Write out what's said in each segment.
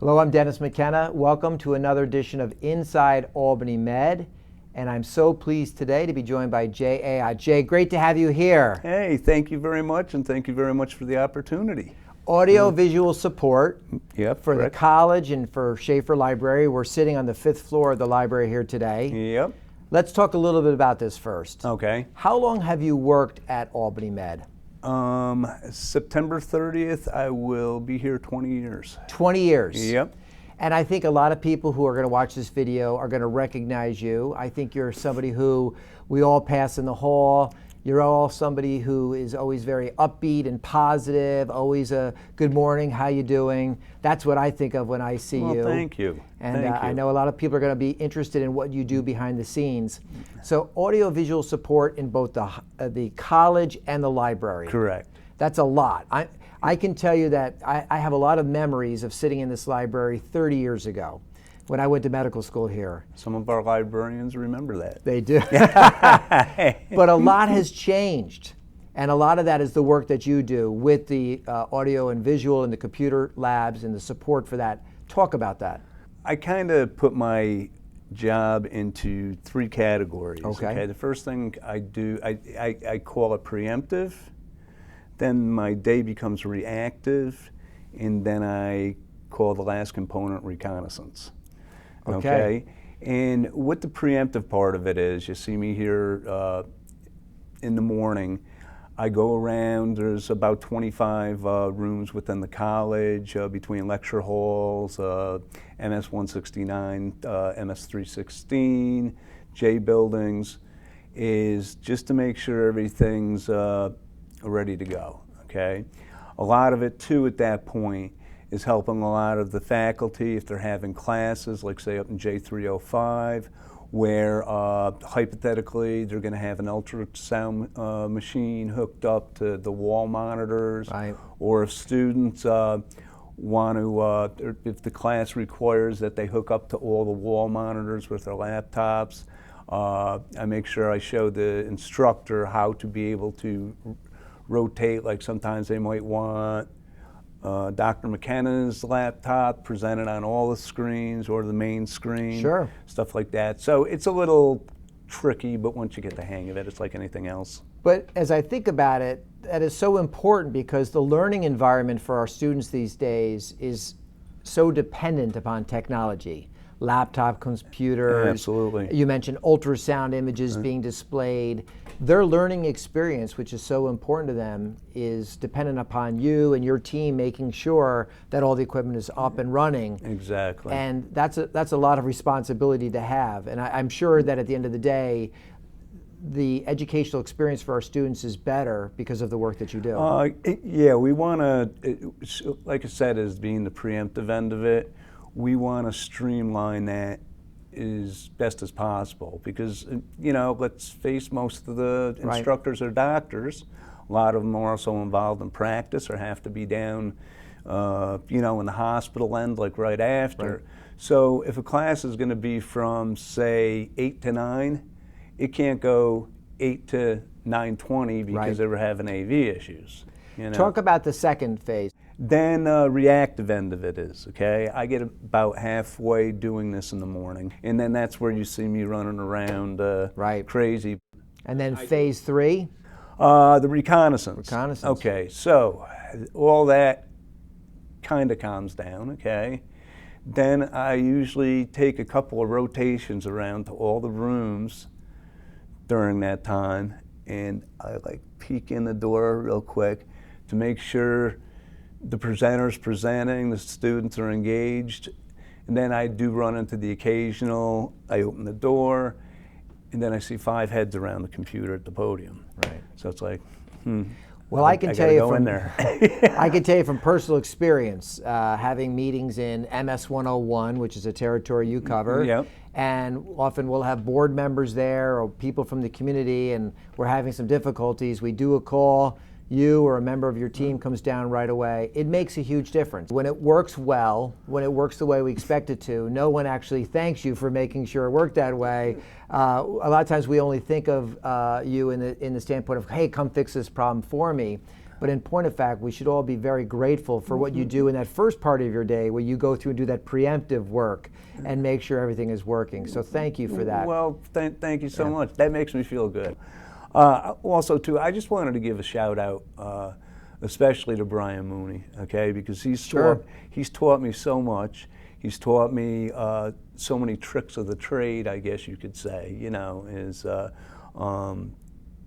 Hello, I'm Dennis McKenna. Welcome to another edition of Inside Albany Med. And I'm so pleased today to be joined by Jay Ayotte. Jay, great to have you here. Hey, thank you very much, and thank you very much for the opportunity. Audio-visual support for correct. the college and for Schaefer Library. We're sitting on the 5th floor of the library here today. Yep. Let's talk a little bit about this first. Okay. How long have you worked at Albany Med? September 30th, I will be here 20 years. 20 years. Yep. And I think a lot of people who are going to watch this video are going to recognize you. I think you're somebody who we all pass in the hall. You're all somebody who is always very upbeat and positive, always a good morning, how you doing? That's what I think of when I see you. Thank you. And Thank you. I know a lot of people are going to be interested in what you do behind the scenes. So audio-visual support in both the college and the library. Correct. That's a lot. I can tell you that I have a lot of memories of sitting in this library 30 years ago when I went to medical school here. Some of our librarians remember that. They do. But a lot has changed. And a lot of that is the work that you do with the audio and visual and the computer labs and the support for that. Talk about that. I kind of put my job into three categories. Okay. The first thing I do, I call it preemptive. Then my day becomes reactive. And then I call the last component reconnaissance. Okay. And what the preemptive part of it is, you see me here in the morning. I go around, there's about 25 rooms within the college, between lecture halls, MS 169, MS 316, J buildings, is just to make sure everything's ready to go, okay? A lot of it too at that point is helping a lot of the faculty if they're having classes, like say up in J305, where hypothetically they're going to have an ultrasound machine hooked up to the wall monitors, right. Or if students want to, if the class requires that they hook up to all the wall monitors with their laptops, I make sure I show the instructor how to be able to rotate. Like sometimes they might want Dr. McKenna's laptop presented on all the screens or the main screen, Sure. Stuff like that. So it's a little tricky, but once you get the hang of it, it's like anything else. But as I think about it, that is so important because the learning environment for our students these days is so dependent upon technology. Laptop computers. Absolutely. You mentioned ultrasound images being displayed. Their learning experience, which is so important to them, is dependent upon you and your team making sure that all the equipment is up and running. Exactly. And that's a lot of responsibility to have. And I'm sure that at the end of the day, the educational experience for our students is better because of the work that you do. Yeah, we want to, like I said, as being the preemptive end of it, we want to streamline that as best as possible because, you know, let's face most of the instructors are doctors. A lot of them are also involved in practice or have to be down, you know, in the hospital end, like right after. Right. So if a class is going to be from, say, 8 to 9, it can't go 8 to 9:20 because they were having AV issues. You know? Talk about the second phase. Then reactive end of it is, okay? I get about halfway doing this in the morning, and then that's where you see me running around crazy. And then phase 3? The reconnaissance. Reconnaissance. Okay, so all that kind of calms down, okay? Then I usually take a couple of rotations around to all the rooms during that time, and I like peek in the door real quick to make sure the presenter's presenting, the students are engaged, and then I do run into the occasional, I open the door, and then I see 5 heads around the computer at the podium. Right. So it's like, Well, I can tell you go in from there. I can tell you from personal experience, having meetings in MS 101, which is a territory you cover, Yep. and often we'll have board members there or people from the community, and we're having some difficulties. We do a call. You or a member of your team comes down right away. It makes a huge difference. When it works well, when it works the way we expect it to, no one actually thanks you for making sure it worked that way. A lot of times we only think of you in the standpoint of, hey, come fix this problem for me. But in point of fact, we should all be very grateful for what you do in that first part of your day where you go through and do that preemptive work and make sure everything is working. So thank you for that. Well, thank you so much. That makes me feel good. Also, too, I just wanted to give a shout out, especially to Brian Mooney, okay, because he's taught me so much. He's taught me so many tricks of the trade, I guess you could say. You know,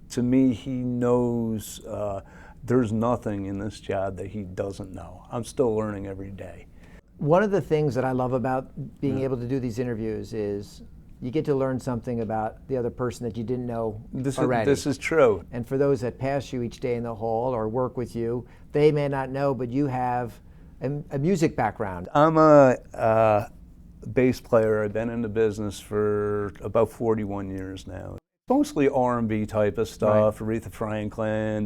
to me, he knows there's nothing in this job that he doesn't know. I'm still learning every day. One of the things that I love about being able to do these interviews is you get to learn something about the other person that you didn't know already. This is true. And for those that pass you each day in the hall or work with you, they may not know, but you have a music background. I'm a bass player. I've been in the business for about 41 years now. Mostly R&B type of stuff, right. Aretha Franklin,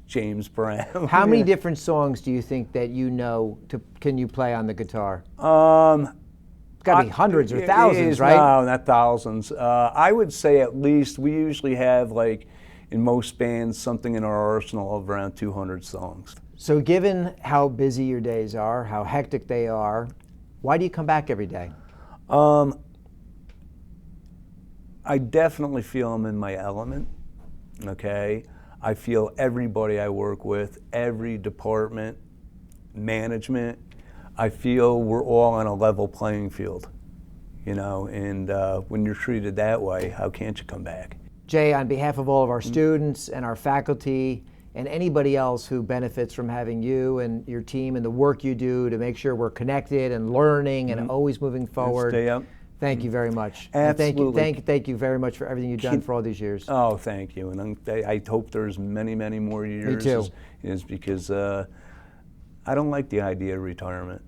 James Brown. How many different songs do you think that you know can you play on the guitar? It's got to be hundreds or thousands, right? No, not thousands. I would say at least we usually have, like, in most bands, something in our arsenal of around 200 songs. So given how busy your days are, how hectic they are, why do you come back every day? I definitely feel I'm in my element, okay? I feel everybody I work with, every department, management, I feel we're all on a level playing field, you know, and when you're treated that way, how can't you come back? Jay, on behalf of all of our students and our faculty and anybody else who benefits from having you and your team and the work you do to make sure we're connected and learning and always moving forward. Stay up. Thank you very much. Absolutely. And thank you very much for everything you've done for all these years. Oh, thank you. And I hope there's many, many more years. Me too. Is because I don't like the idea of retirement.